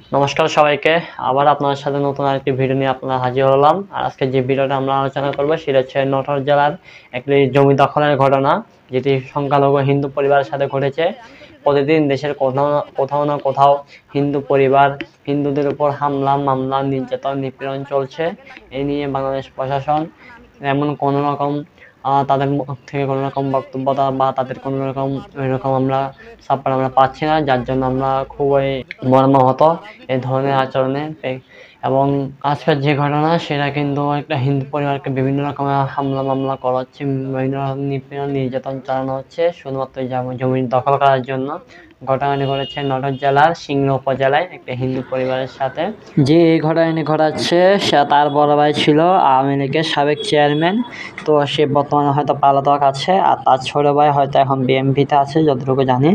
নমস্কার সবাইকে। আবার আপনাদের সাথে নতুন আরেকটি ভিডিও নিয়ে আপনারা হাজির হলাম। আর আজকে যে ভিডিওটা আমরা আলোচনা করব সেটা হচ্ছে নটর জেলার একটি জমি দখলের ঘটনা, যেটি সংখ্যালঘু হিন্দু পরিবারের সাথে ঘটেছে। প্রতিদিন দেশের কোথাও না কোথাও হিন্দু পরিবার, হিন্দুদের উপর হামলা, মামলা, নির্যাতন, নিপীড়ন চলছে। এই নিয়ে বাংলাদেশ প্রশাসন এমন কোনো রকম তাদের মুখ থেকে কোনো রকম বক্তব্য বা তাদের কোনো রকম এরকম আমরা সাপোর্ট আমরা পাচ্ছি না, যার জন্য আমরা খুবই মর্মাহত এই ধরনের আচরণে। এবং আজকের যে ঘটনা সেটা কিন্তু একটা হিন্দু পরিবারকে বিভিন্ন রকমের হামলা মামলা করা হচ্ছে, বিভিন্ন রকম নিপীড়ন নির্যাতন চালানো হচ্ছে শুধুমাত্র জমি দখল করার জন্য। ঘটনাটি ঘটেছে নটর জেলার সিংড়া উপজেলায় একটা হিন্দু পরিবারের সাথে। যে এই ঘটনাটি ঘটাচ্ছে সে তার বড় ভাই ছিল আওয়ামী লীগের সাবেক চেয়ারম্যান। তো সে বর্তমানে হয়তো পলাতক আছে, আর তার ছোট ভাই হয়তো এখন বিএনপিতে আছে যতটুকু জানি।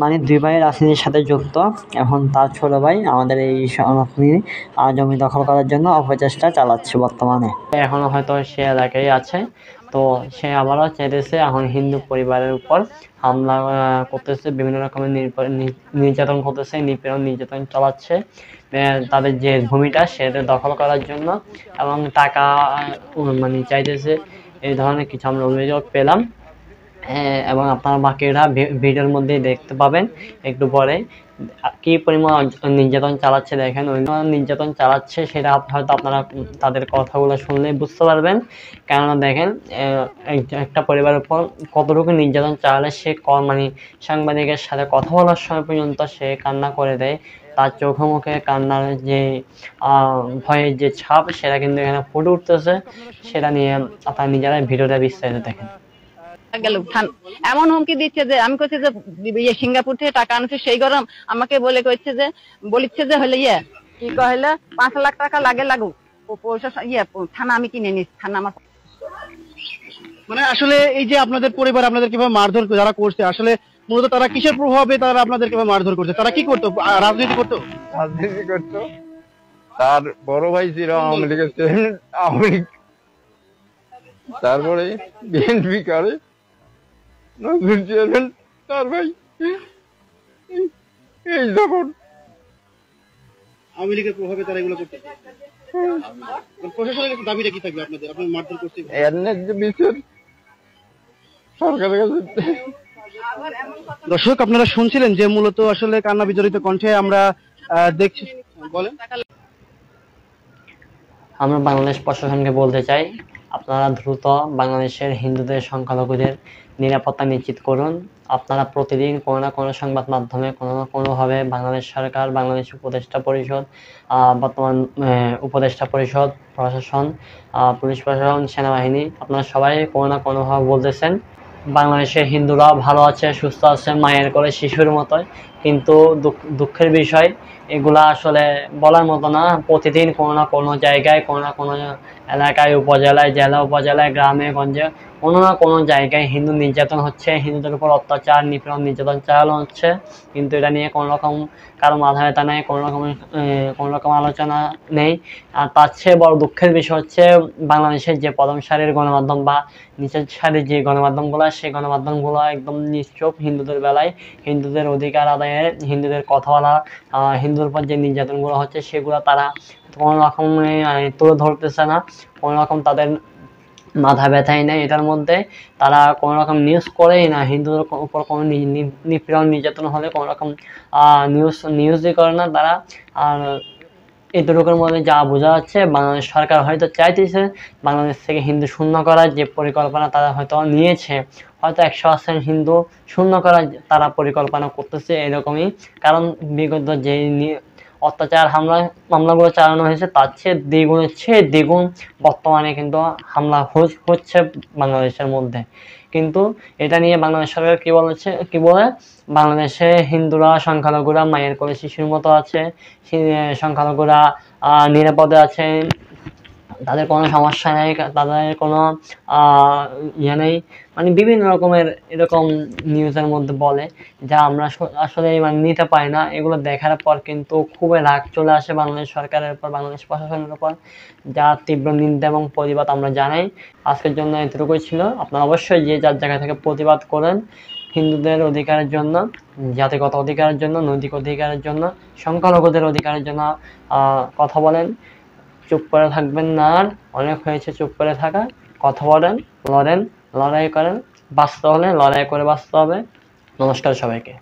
মানে দুই ভাই রাজনীতির সাথে যুক্ত। এখন তার ছোট ভাই আমাদের এই জমি দখল করার জন্য অপচেষ্টা চালাচ্ছে বর্তমানে। এখনো হয়তো সে এলাকায় আছে। তো সে আবারও চাইতেছে এখন হিন্দু পরিবারের উপর হামলা করতেছে, বিভিন্ন রকমের নির্যাতন করতেছে, নিপীড়ন নির্যাতন চালাচ্ছে তাদের যে ভূমিটা সেটা দখল করার জন্য, এবং টাকা মানে চাইতেছে। এই ধরনের কিছু আমরা অভিযোগ পেলাম। এবং আপনারা বাকিরা ভিডিওর মধ্যে দেখতে পাবেন একটু পরে কি পরিমাণ নির্যাতন চালাচ্ছে। দেখেন ওই নির্যাতন চালাচ্ছে সেটা হয়তো আপনারা তাদের কথাগুলো শুনলেই বুঝতে পারবেন। কেননা দেখেন একটা পরিবারের উপর কতটুকু নির্যাতন চালালে সে মানে সাংবাদিকের সাথে কথা বলার সময় পর্যন্ত সে কান্না করে দেয়। তার চোখে মুখে কান্নার যে ভয়ের যে ছাপ সেটা কিন্তু এখানে ফুটে উঠতেছে। সেটা নিয়ে আপনারা নিজেরাই ভিডিওটা বিস্তারিত দেখেন। এমন হুমকি দিচ্ছে যে আমি কইছি যে সিঙ্গাপুর থেকে টাকা আনছে, সেই গরম আমাকে বলে কইছে যে বলিচ্ছে যে হলে কি কইলে 5 লাখ টাকা লাগুক পয়সা থানা আমি কিনে নিস, থানা আমার। মানে আসলে এই যে আপনাদের পরিবার আপনাদের কিভাবে মারধর যারা করছে, আসলে মূলত তারা কিসের প্রভাবে তারা আপনাদের কিভাবে মারধর করছে? তারা কি করতো? রাজনীতি করতো। তার বড় ভাই ছিল আওয়ামী লীগের চেয়ারম্যান, আওয়ামী লীগ তারপরে বিএনপি করে নজরুল চেয়ারম্যান তার ভাই। এই যখন আওয়ামী লীগের প্রভাবে তারা এগুলো করতে। প্রশাসনের দাবিটা কি থাকবে আপনাদের? আপনার মারধর করতে এর ন্যায্য বিচার সরকারের কাছে। দর্শক, আপনারা শুনছিলেন যে মূলত আসলে কান্না বিজড়িত কণ্ঠে আমরা দেখছি। বলেন। আমরা বাংলাদেশ প্রশাসনকে বলতে চাই, আপনারা দ্রুত বাংলাদেশের হিন্দুদের সংখ্যালঘুদের নিরাপত্তা নিশ্চিত করুন। আপনারা প্রতিদিন কোনো না কোনো সংবাদ মাধ্যমে কোনো না কোনোভাবে বাংলাদেশ সরকার, বাংলাদেশ উপদেষ্টা পরিষদ, বর্তমান উপদেষ্টা পরিষদ, প্রশাসন, পুলিশ প্রশাসন, সেনাবাহিনী, আপনারা সবাই কোনো না কোনোভাবে বলতেছেন বাংলাদেশের হিন্দুরা ভালো আছে, সুস্থ আছে, মায়ের কোলে শিশুর মতোই। কিন্তু দুঃখের বিষয় এগুলা আসলে বলার মতো না। প্রতিদিন কোনো না কোনো জায়গায়, কোনো না কোনো এলাকায়, উপজেলায়, জেলা উপজেলায়, গ্রামে গঞ্জে কোনো না কোনো জায়গায় হিন্দু নির্যাতন হচ্ছে, হিন্দুদের উপর অত্যাচার, নিপীড়ন, নির্যাতন চালানো হচ্ছে। কিন্তু এটা নিয়ে কোনো রকম কারো মাথা ব্যথা নেই, কোনো রকম আলোচনা নেই। আর তার চেয়ে বড় দুঃখের বিষয় হচ্ছে বাংলাদেশের যে প্রথম সারির গণমাধ্যম বা নিচের সারির যে গণমাধ্যমগুলো, সেই গণমাধ্যমগুলো একদম নিশ্চুপ হিন্দুদের বেলায়, হিন্দুদের অধিকার আদায়ে, হিন্দুদের কথা বলা, হিন্দুর উপর যে নির্যাতনগুলো হচ্ছে সেগুলো তারা কোনো রকম তুলে ধরতেছে না। কোনো রকম তাদের মাথা ব্যথাই নেই এটার মধ্যে। তারা কোনো রকম নিউজ করেই না। হিন্দুদের উপর কোনো নিপীড়ন নির্যাতন হলে কোনো রকম নিউজই করে না তারা। আর এতটুকুর মধ্যে যা বোঝা যাচ্ছে, বাংলাদেশ সরকার হয়তো চাইতেছে বাংলাদেশ থেকে হিন্দু শূন্য করার যে পরিকল্পনা তারা হয়তো নিয়েছে, হয়তো 100% হিন্দু শূন্য করার তারা পরিকল্পনা করতেছে এরকমই। কারণ বিগত যে অত্যাচার মামলাগুলো চালানো হয়েছে তার চেয়ে দ্বিগুণ বর্তমানে কিন্তু হামলা হচ্ছে বাংলাদেশের মধ্যে। কিন্তু এটা নিয়ে বাংলাদেশ সরকার কি বলে বাংলাদেশে হিন্দুরা, সংখ্যালঘুরা মায়ের কোলে শিশুর মতো আছে, সংখ্যালঘুরা নিরাপদে আছে, তাদের কোনো সমস্যা নেই, তাদের কোনো ইয়ে নেই। মানে বিভিন্ন রকমের এরকম নিউজের মধ্যে বলে, যা আমরা আসলে মানে নিতে পারি না। এগুলো দেখার পর কিন্তু খুবই রাগ চলে আসে বাংলাদেশ সরকারের উপর, বাংলাদেশ প্রশাসনের উপর, যা তীব্র নিন্দা এবং প্রতিবাদ আমরা জানাই। আজকের জন্য এতটুকুই ছিল। আপনারা অবশ্যই যে যার জায়গা থেকে প্রতিবাদ করেন। হিন্দুদের অধিকারের জন্য, জাতিগত অধিকারের জন্য, নৈতিক অধিকারের জন্য, সংখ্যালঘুদের অধিকারের জন্য কথা বলেন। চুপ করে থাকবেন না, আর অনেক হয়েছে চুপ করে থাকা। কথা বলেন, লড়েন, লড়াই করেন, বাঁচতে হলে লড়াই করে বাঁচতে হবে। নমস্কার সবাইকে।